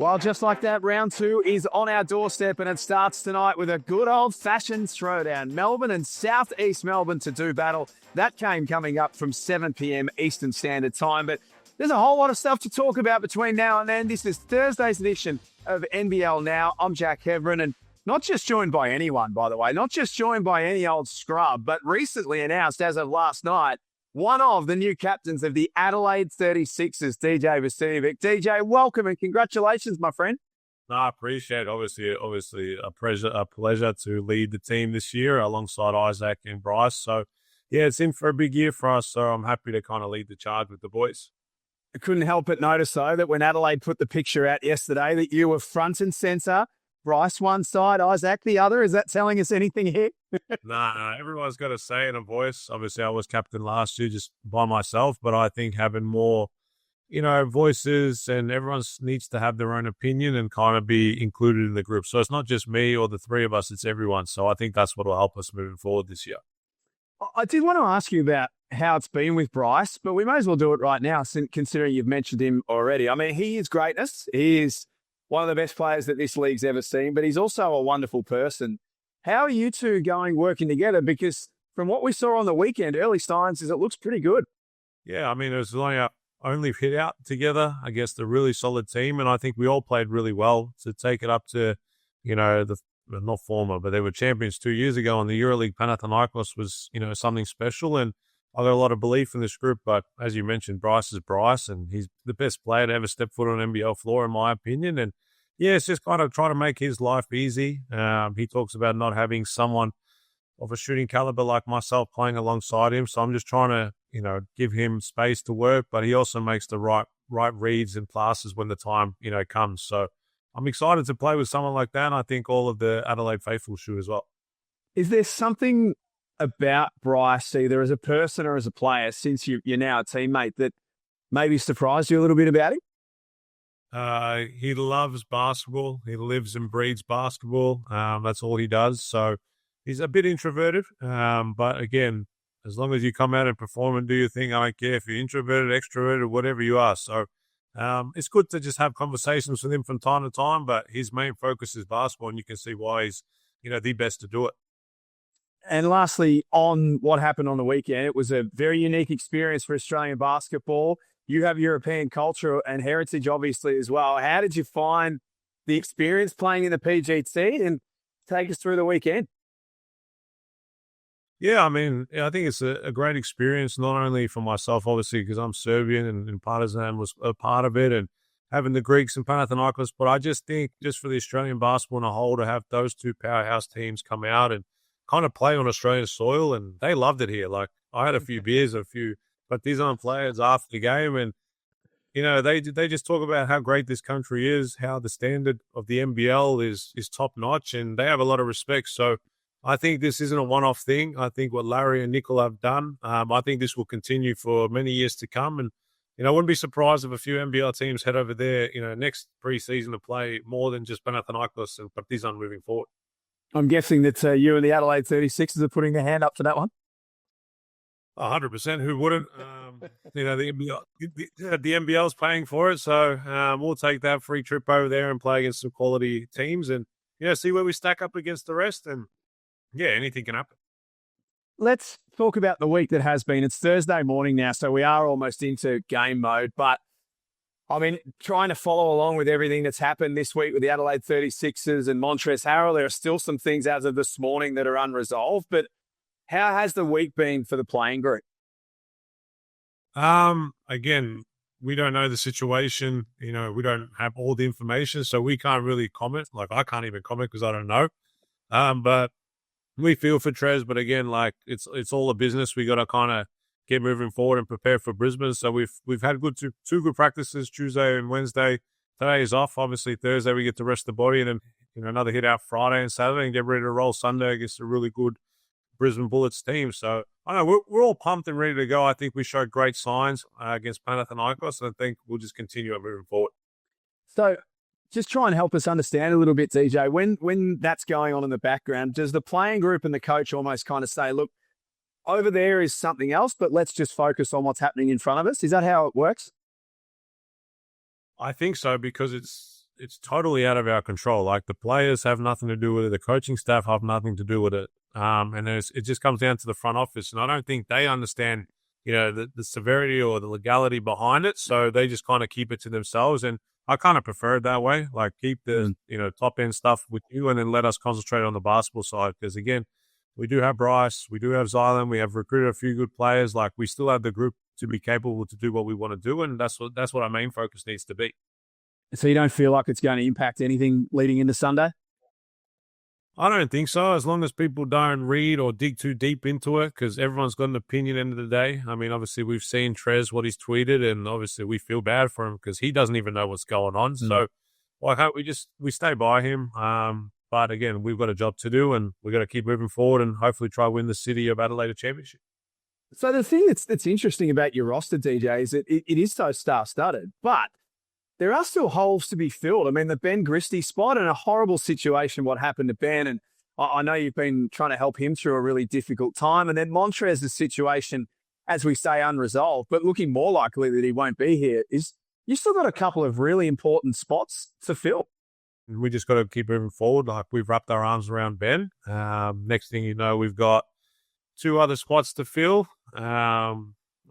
Well, just like that, round two is on our doorstep, and it starts tonight with a good old-fashioned throwdown. Melbourne and South East Melbourne to do battle. That game coming up from 7 p.m. Eastern Standard Time, but there's a whole lot of stuff to talk about between now and then. This is Thursday's edition of NBL Now. I'm Jack Heverin, and not just joined by anyone, by the way, not just joined by any old scrub, but recently announced as of last night, one of the new captains of the Adelaide 36ers, DJ Vasiljevic. DJ, welcome and congratulations, my friend. No, I appreciate it. Obviously a pleasure to lead the team this year alongside Isaac and Bryce. So, yeah, it's in for a big year for us, so I'm happy to kind of lead the charge with the boys. I couldn't help but notice, though, that when Adelaide put the picture out yesterday, that you were front and centre, Bryce one side, Isaac the other. Is that telling us anything here? Nah, everyone's got a say in a voice. Obviously, I was captain last year just by myself, but I think having more, voices and everyone needs to have their own opinion and kind of be included in the group. So it's not just me or the three of us, it's everyone. So I think that's what will help us moving forward this year. I did want to ask you about how it's been with Bryce, but we may as well do it right now, considering you've mentioned him already. I mean, he is greatness. He is one of the best players that this league's ever seen, but he's also a wonderful person. How are you two working together? Because from what we saw on the weekend, early signs is it looks pretty good. Yeah, I mean, it was only hit out together against a really solid team, and I think we all played really well to take it up to, not former, but they were champions 2 years ago, and the EuroLeague Panathinaikos was, something special, and I got a lot of belief in this group. But as you mentioned, Bryce is Bryce, and he's the best player to ever step foot on an NBL floor, in my opinion, and yeah, it's just kind of trying to make his life easy. He talks about not having someone of a shooting caliber like myself playing alongside him. So I'm just trying to, give him space to work, but he also makes the right reads and passes when the time, comes. So I'm excited to play with someone like that. And I think all of the Adelaide faithful should as well. Is there something about Bryce, either as a person or as a player, since you're now a teammate, that maybe surprised you a little bit about him? He loves basketball. He lives and breathes basketball. That's all he does. So he's a bit introverted. But again, as long as you come out and perform and do your thing, I don't care if you're introverted, extroverted, whatever you are. So it's good to just have conversations with him from time to time, but his main focus is basketball, and you can see why he's, the best to do it. And lastly, on what happened on the weekend, it was a very unique experience for Australian basketball. You have European culture and heritage, obviously, as well. How did you find the experience playing in the PGT, and take us through the weekend? Yeah, I mean, I think it's a great experience, not only for myself, obviously, because I'm Serbian and Partizan was a part of it, and having the Greeks and Panathinaikos, but I just think just for the Australian basketball in a whole to have those two powerhouse teams come out and kind of play on Australian soil, and they loved it here. Like, I had a few beers, but these aren't players after the game, and they just talk about how great this country is, how the standard of the NBL is top notch, and they have a lot of respect. So I think this isn't a one-off thing. I think what Larry and Nickel have done, I think this will continue for many years to come. And I wouldn't be surprised if a few NBL teams head over there, next preseason to play more than just Panathinaikos and Partizan moving forward. I'm guessing that you and the Adelaide 36ers are putting a hand up to that one. 100%. Who wouldn't? The NBL is paying for it, so we'll take that free trip over there and play against some quality teams, and see where we stack up against the rest. And yeah, anything can happen. Let's talk about the week that has been. It's Thursday morning now, so we are almost into game mode. But I mean, trying to follow along with everything that's happened this week with the Adelaide 36ers and Montrezl Harrell, there are still some things as of this morning that are unresolved. But how has the week been for the playing group? Again, we don't know the situation. We don't have all the information, so we can't really comment. Like, I can't even comment because I don't know. But we feel for Trez. But again, like, it's all a business. We got to kind of get moving forward and prepare for Brisbane. So we've had two good practices Tuesday and Wednesday. Today is off. Obviously, Thursday we get to rest the body, and then another hit out Friday and Saturday, and get ready to roll Sunday against a really good Brisbane Bullets team. So I know we're all pumped and ready to go. I think we showed great signs against Panathinaikos, and I think we'll just continue moving forward. So just try and help us understand a little bit, DJ. When that's going on in the background, does the playing group and the coach almost kind of say, look, over there is something else, but let's just focus on what's happening in front of us? Is that how it works? I think so, because it's totally out of our control. Like the players have nothing to do with it. The coaching staff have nothing to do with it. And it just comes down to the front office. And I don't think they understand, the severity or the legality behind it. So they just kind of keep it to themselves. And I kind of prefer it that way. Like keep the, top end stuff with you and then let us concentrate on the basketball side. Because again, we do have Bryce, we do have Zylan, we have recruited a few good players. Like we still have the group to be capable to do what we want to do. And that's what our main focus needs to be. So you don't feel like it's going to impact anything leading into Sunday? I don't think so, as long as people don't read or dig too deep into it, because everyone's got an opinion at the end of the day. I mean, obviously, we've seen Trez, what he's tweeted, and obviously we feel bad for him because he doesn't even know what's going on. So I hope we stay by him. But again, we've got a job to do, and we've got to keep moving forward and hopefully try to win the City of Adelaide Championship. So the thing that's interesting about your roster, DJ, is that it is so star-studded, but there are still holes to be filled. I mean, the Ben Christie spot and a horrible situation, what happened to Ben. And I know you've been trying to help him through a really difficult time. And then Montrez's situation, as we say, unresolved, but looking more likely that he won't be here, is you still got a couple of really important spots to fill. We just got to keep moving forward. Like we've wrapped our arms around Ben. Next thing you know, we've got 2 other spots to fill.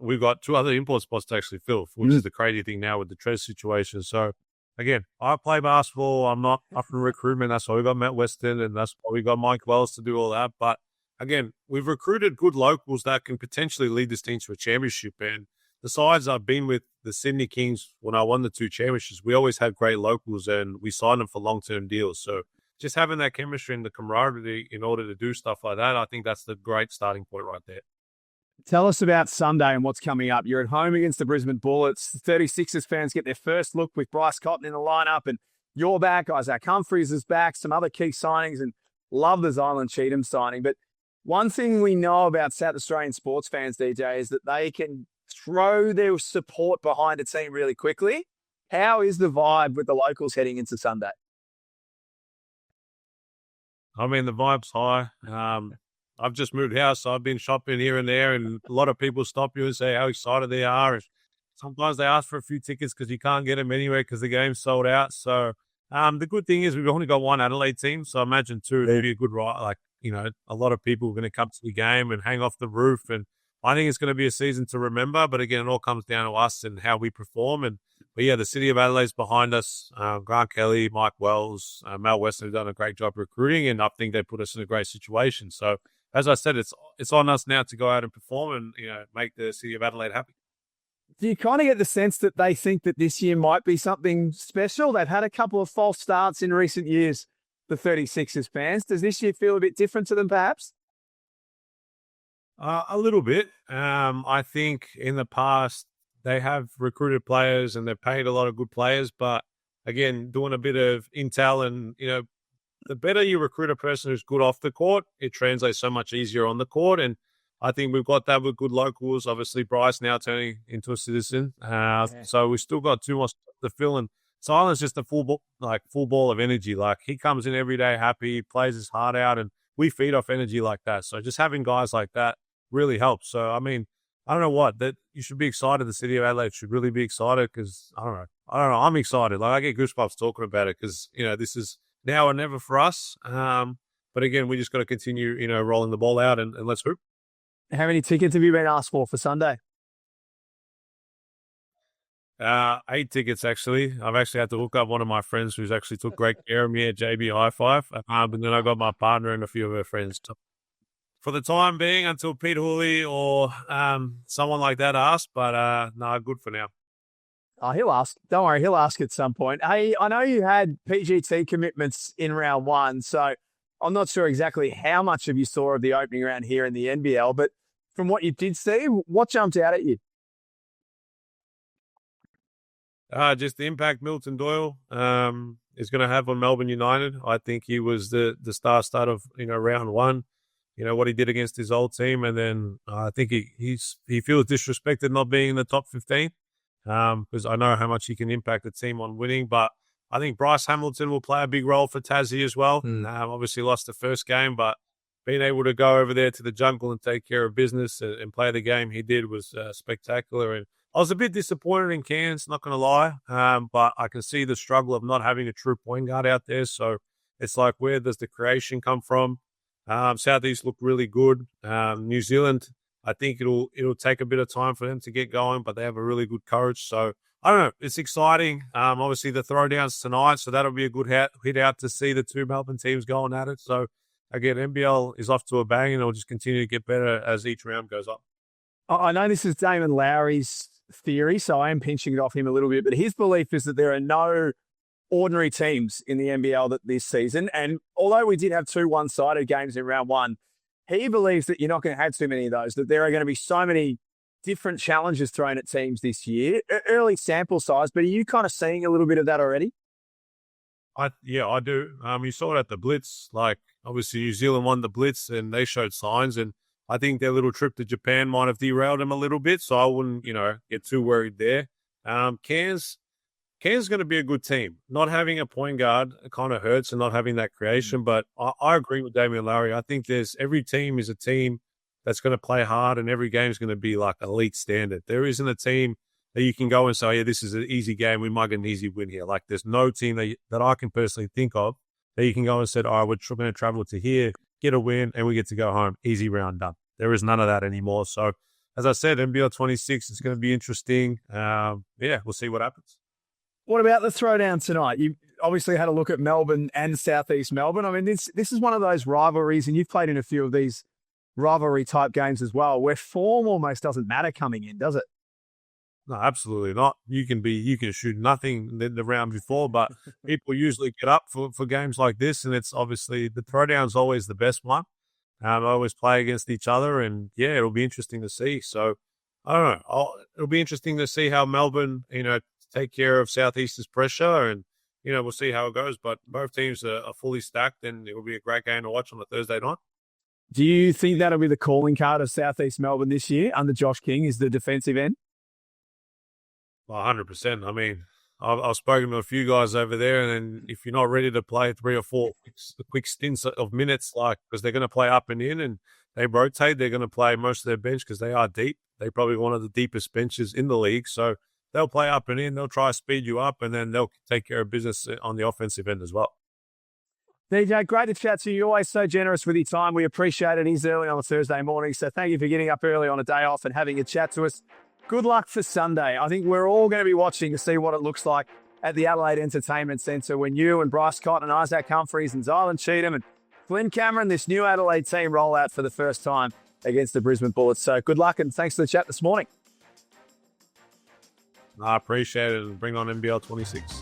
We've got 2 other import spots to actually fill, which is the crazy thing now with the Trez situation. So, again, I play basketball. I'm not up in recruitment. That's why we got Matt Weston, and that's why we got Mike Wells to do all that. But, again, we've recruited good locals that can potentially lead this team to a championship. And the sides I've been with, the Sydney Kings, when I won the 2 championships, we always had great locals, and we signed them for long-term deals. So, just having that chemistry and the camaraderie in order to do stuff like that, I think that's the great starting point right there. Tell us about Sunday and what's coming up. You're at home against the Brisbane Bullets. 36ers fans get their first look with Bryce Cotton in the lineup, and you're back. Isaac Humphries is back. Some other key signings, and love the Zylan Cheatham signing. But one thing we know about South Australian sports fans, DJ, is that they can throw their support behind a team really quickly. How is the vibe with the locals heading into Sunday? I mean, the vibe's high. I've just moved house, so I've been shopping here and there, and a lot of people stop you and say how excited they are. And sometimes they ask for a few tickets because you can't get them anywhere because the game's sold out. So the good thing is we've only got 1 Adelaide team, so I imagine 2 would be a good ride. Like, a lot of people are going to come to the game and hang off the roof, and I think it's going to be a season to remember. But again, it all comes down to us and how we perform. But yeah, the City of Adelaide's behind us. Grant Kelly, Mike Wells, Mel Weston have done a great job recruiting, and I think they put us in a great situation. So, as I said, it's on us now to go out and perform and, make the City of Adelaide happy. Do you kind of get the sense that they think that this year might be something special? They've had a couple of false starts in recent years, the 36ers fans. Does this year feel a bit different to them, perhaps? A little bit. I think in the past they have recruited players and they've paid a lot of good players. But, again, doing a bit of intel and, the better you recruit a person who's good off the court, it translates so much easier on the court. And I think we've got that with good locals. Obviously, Bryce now turning into a citizen. So we've still got 2 more to fill. And Zylan's just a full ball of energy. Like, he comes in every day happy, plays his heart out, and we feed off energy like that. So just having guys like that really helps. So, I mean, I don't know that you should be excited. The City of Adelaide should really be excited because, I don't know. I'm excited. Like, I get goosebumps talking about it because, this is now or never for us. But again, we just got to continue, rolling the ball out and let's hoop. How many tickets have you been asked for Sunday? 8 tickets, actually. I've actually had to hook up one of my friends who's actually took great care of me at JB High Five. And then I got my partner and a few of her friends. For the time being, until Pete Hooley or someone like that asks, but no, good for now. Oh, he'll ask. Don't worry, he'll ask at some point. Hey, I know you had PGT commitments in round 1, so I'm not sure exactly how much of you saw of the opening round here in the NBL, but from what you did see, what jumped out at you? Just the impact Milton Doyle is going to have on Melbourne United. I think he was the star of round 1. What he did against his old team, and then I think he feels disrespected not being in the top 15. Because I know how much he can impact the team on winning. But I think Bryce Hamilton will play a big role for Tassie as well. Obviously lost the first game, but being able to go over there to the jungle and take care of business and play the game he did was spectacular. And I was a bit disappointed in Cairns, not going to lie, but I can see the struggle of not having a true point guard out there. So it's like, where does the creation come from? Southeast look really good. New Zealand, I think it'll take a bit of time for them to get going, but they have a really good coach. So I don't know. It's exciting. Obviously, the throwdowns tonight, so that'll be a good hit out to see the two Melbourne teams going at it. So again, NBL is off to a bang, and it'll just continue to get better as each round goes up. I know this is Damon Lowry's theory, so I am pinching it off him a little bit, but his belief is that there are no ordinary teams in the NBL this season. And although we did have 2 one-sided games in round 1, he believes that you're not going to have too many of those, that there are going to be so many different challenges thrown at teams this year. Early sample size, but are you kind of seeing a little bit of that already? I do. You saw it at the Blitz. Like, obviously, New Zealand won the Blitz, and they showed signs, and I think their little trip to Japan might have derailed them a little bit, so I wouldn't, get too worried there. Cairns is going to be a good team. Not having a point guard kind of hurts, and not having that creation, but I agree with Damian Lowry. I think every team is a team that's going to play hard, and every game is going to be like elite standard. There isn't a team that you can go and say, yeah, this is an easy game, we might get an easy win here. Like, there's no team that I can personally think of that you can go and say, all right, we're going to travel to here, get a win, and we get to go home. Easy round, done. There is none of that anymore. So, as I said, NBL 26 is going to be interesting. We'll see what happens. What about the throwdown tonight? You obviously had a look at Melbourne and Southeast Melbourne. I mean, this is one of those rivalries, and you've played in a few of these rivalry-type games as well, where form almost doesn't matter coming in, does it? No, absolutely not. You can shoot nothing the round before, but people usually get up for games like this, and it's obviously the throwdown's always the best one. Always play against each other, and it'll be interesting to see. So I don't know. It'll be interesting to see how Melbourne, take care of Southeast's pressure, and we'll see how it goes. But both teams are fully stacked, and it will be a great game to watch on a Thursday night. Do you think that'll be the calling card of Southeast Melbourne this year under Josh King, is the defensive end? Well, 100%. I mean, I've spoken to a few guys over there, and if you're not ready to play 3 or 4 quick stints of minutes, because they're going to play up and in, and they rotate, they're going to play most of their bench because they are deep. They're probably one of the deepest benches in the league. So they'll play up and in, they'll try to speed you up, and then they'll take care of business on the offensive end as well. DJ, great to chat to you. You're always so generous with your time. We appreciate it. He's early on a Thursday morning, so thank you for getting up early on a day off and having a chat to us. Good luck for Sunday. I think we're all going to be watching to see what it looks like at the Adelaide Entertainment Centre when you and Bryce Cotton and Isaac Humphries and Zylan Cheatham and Glenn Cameron, this new Adelaide team, roll out for the first time against the Brisbane Bullets. So good luck, and thanks for the chat this morning. I appreciate it, and bring on NBL 26.